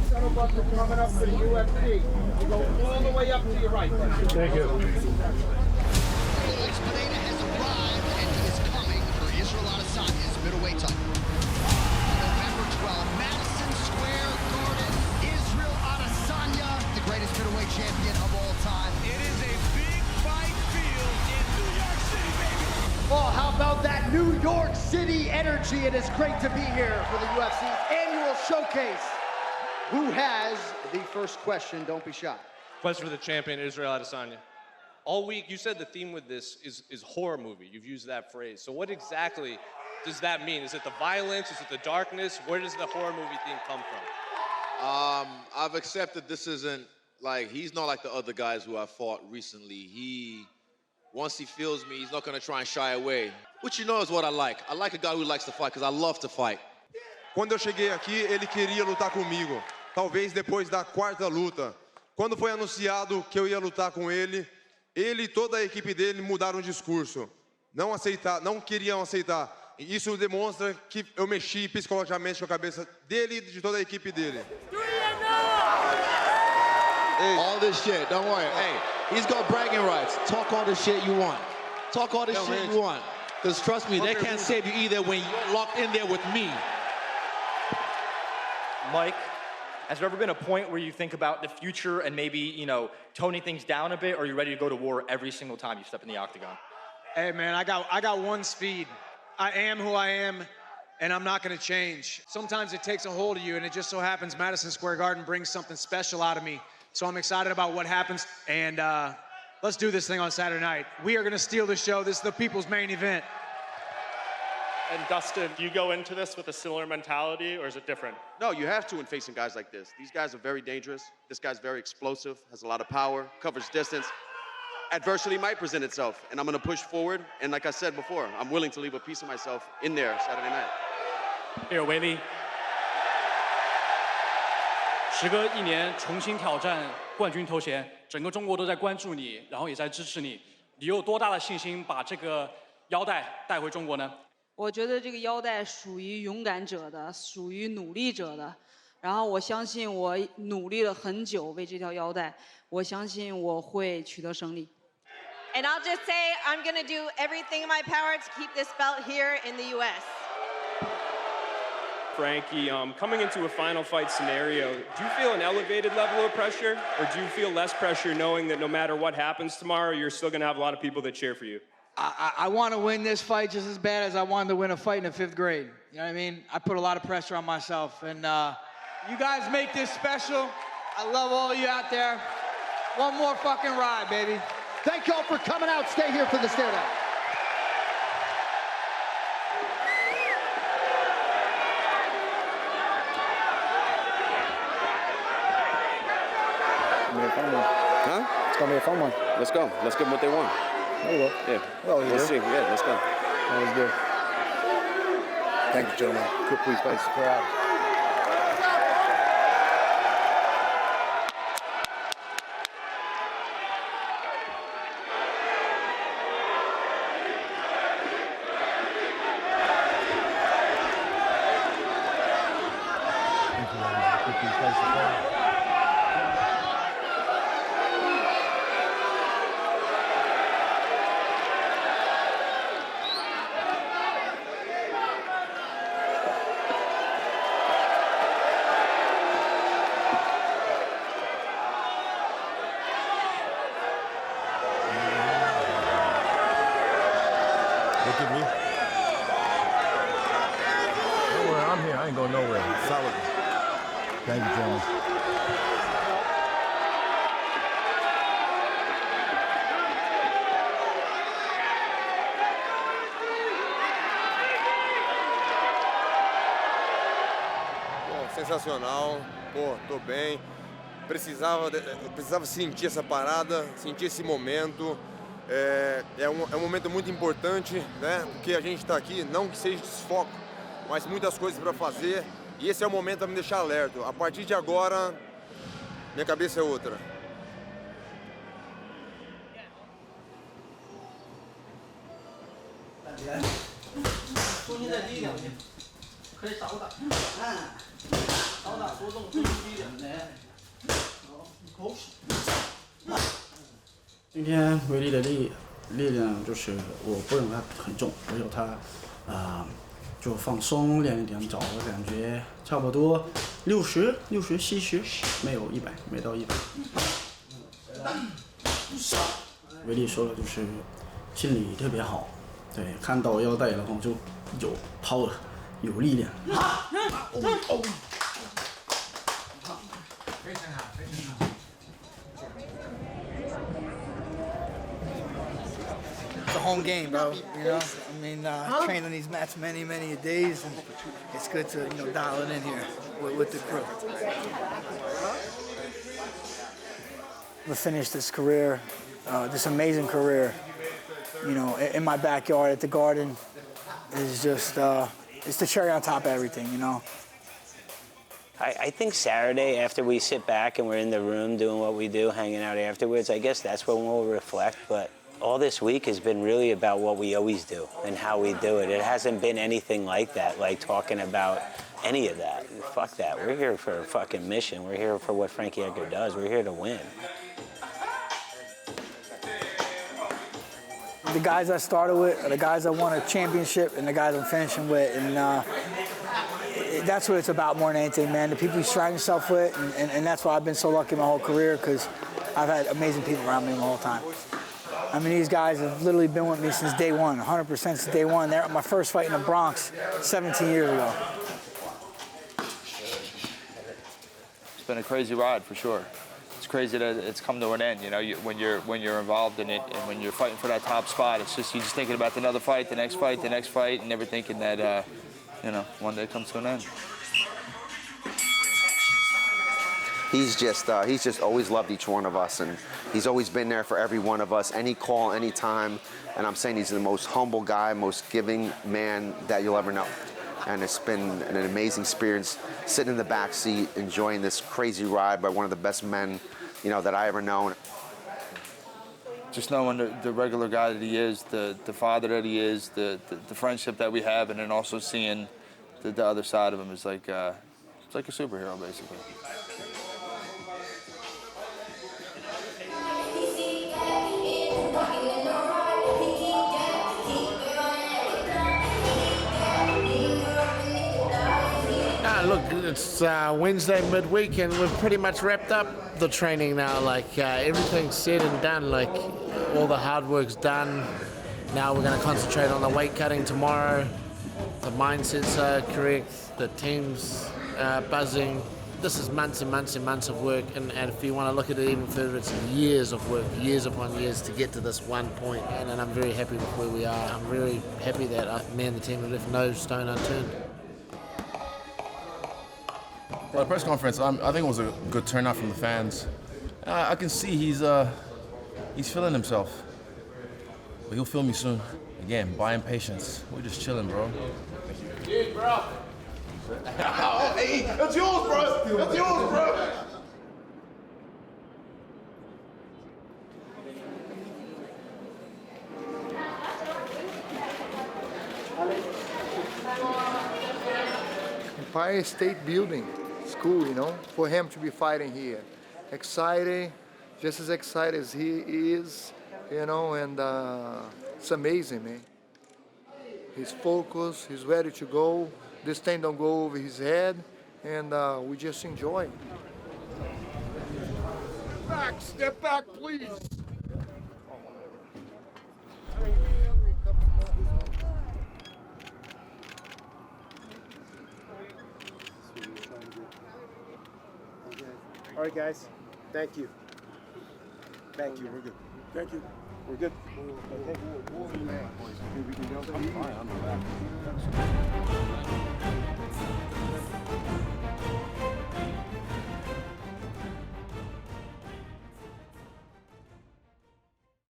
Shuttle bus is coming up to the UFC. You go all the way up to your right. Thank you. Alex Poatan has arrived and he is coming for Israel Adesanya's middleweight title. November 12th, Madison Square Garden, Israel Adesanya, the greatest middleweight champion of all time. It is a big fight field in New York City, baby. Oh, how about that New York City energy? It is great to be here for the UFC's annual showcase. Who has the first question? Don't be shy. Question for the champion, Israel Adesanya. All week, you said the theme with this is horror movie. You've used that phrase. So what exactly does that mean? Is it the violence? Is it the darkness? Where does the horror movie theme come from? I've accepted this isn't like, he's not like the other guys who I've fought recently. Once he feels me, he's not gonna try and shy away. Which you know is what I like. I like a guy who likes to fight because I love to fight. Quando eu cheguei aqui, ele queria lutar comigo. Talvez depois da quarta luta. Quando foi anunciado que eu ia lutar com ele e toda a equipe dele mudaram o discurso. Não queriam aceitar. E isso demonstra que eu mexi psicologicamente com a cabeça dele e de toda a equipe dele. Hey. All this shit, don't worry. Hey, he's got bragging rights. Talk all the shit you want. Talk all the shit you want. Because trust me, they can't save you either when you're locked in there with me. Mike, has there ever been a point where you think about the future and maybe, toning things down a bit, or are you ready to go to war every single time you step in the octagon? Hey, man, I got one speed. I am who I am, and I'm not going to change. Sometimes it takes a hold of you, and it just so happens Madison Square Garden brings something special out of me. So I'm excited about what happens, and let's do this thing on Saturday night. We are going to steal the show. This is the people's main event. And Dustin, do you go into this with a similar mentality, or is it different? No, you have to in facing guys like this. These guys are very dangerous. This guy's very explosive, has a lot of power, covers distance. Adversity might present itself, and I'm going to push forward. And like I said before, I'm willing to leave a piece of myself in there Saturday night. Here, Weili. 时隔1年重新挑战冠军头衔，整个中国都在关注你，然后也在支持你。你有多大的信心把这个腰带带回中国呢？我觉得这个腰带属于勇敢者的，属于努力者的。然后我相信我努力了很久为这条腰带，我相信我会取得胜利。And I'll just say I'm going to do everything in my power to keep this belt here in the U.S. Frankie, coming into a final fight scenario, do you feel an elevated level of pressure, or do you feel less pressure knowing that no matter what happens tomorrow, you're still going to have a lot of people that cheer for you? I want to win this fight just as bad as I wanted to win a fight in the 5th grade. You know what I mean? I put a lot of pressure on myself, and you guys make this special. I love all of you out there. One more fucking ride, baby. Thank y'all for coming out. Stay here for the stare down. Huh? It's gonna be a fun one. Let's go. Let's give them what they want. There you go. Yeah. Well, let's see. Yeah, let's go. That was good. Thank you, gentlemen. Good, please, please. Proud. Look at me. Don't worry, I'm here. I ain't going nowhere. Solid. Thank you, gentlemen. Sensacional. Pô, tô bem. Precisava sentir essa parada, sentir esse momento. É um momento muito importante, né? Porque a gente está aqui, não que seja desfoco, mas muitas coisas para fazer. E esse é o momento para me deixar alerta. A partir de agora, minha cabeça é outra. 重心再低一点，可以少打，少打多动，重心低一点，来，好，口手。今天威力的力量就是我不用它很重，只有它就放松练一点，找个感觉差不多60、70，没有100，没到100。威力说的就是心理特别好，对，看到腰带然后就有 power， 有力量。非常好，非常好。It's a home game, bro. You know, I mean, training these mats many days, and it's good to dial it in here with the crew. To finish this career, this amazing career, in my backyard at the Garden, is just it's the cherry on top of everything, I think Saturday, after we sit back and we're in the room doing what we do, hanging out afterwards, I guess that's when we'll reflect. But all this week has been really about what we always do and how we do it. It hasn't been anything like that, like talking about any of that. Fuck that. We're here for a fucking mission. We're here for what Frankie Edgar does. We're here to win. The guys I started with are the guys I won a championship and the guys I'm finishing with. And that's what it's about more than anything, man. The people you surround yourself with, and that's why I've been so lucky my whole career, because I've had amazing people around me the whole time. I mean, these guys have literally been with me since day one, 100% since day one. They're at my first fight in the Bronx 17 years ago. It's been a crazy ride for sure. It's crazy that it's come to an end. When you're involved in it and when you're fighting for that top spot, you're just thinking about another fight, the next fight, and never thinking that one day comes to an end. He's just always loved each one of us, and he's always been there for every one of us, any call, any time. And I'm saying he's the most humble guy, most giving man that you'll ever know. And it's been an amazing experience sitting in the back seat, enjoying this crazy ride by one of the best men, that I ever known. Just knowing the regular guy that he is, the father that he is, the friendship that we have, and then also seeing the other side of him is like it's like a superhero, basically. Look, it's Wednesday midweek, and we've pretty much wrapped up the training now. Everything's said and done. All the hard work's done. Now we're going to concentrate on the weight cutting tomorrow. The mindsets are correct. The team's buzzing. This is months and months and months of work, and if you want to look at it even further, it's years of work, years upon years to get to this one point. And I'm very happy with where we are. I'm really happy that me and the team have left no stone unturned. The press conference, I think it was a good turnout from the fans. I can see he's feeling himself. But he'll feel me soon. Again, buying patience. We're just chilling, bro. Yeah, bro. Oh, hey, that's yours, bro. That's yours, bro. Empire State Building. It's cool, for him to be fighting here. Excited, just as excited as he is, and it's amazing, man. He's focused, he's ready to go. This thing don't go over his head, and we just enjoy. Step back, please. All right, guys. Thank you. Thank you. We're good. Thank you. We're good. Okay. We can go. I'm fine. I'm back.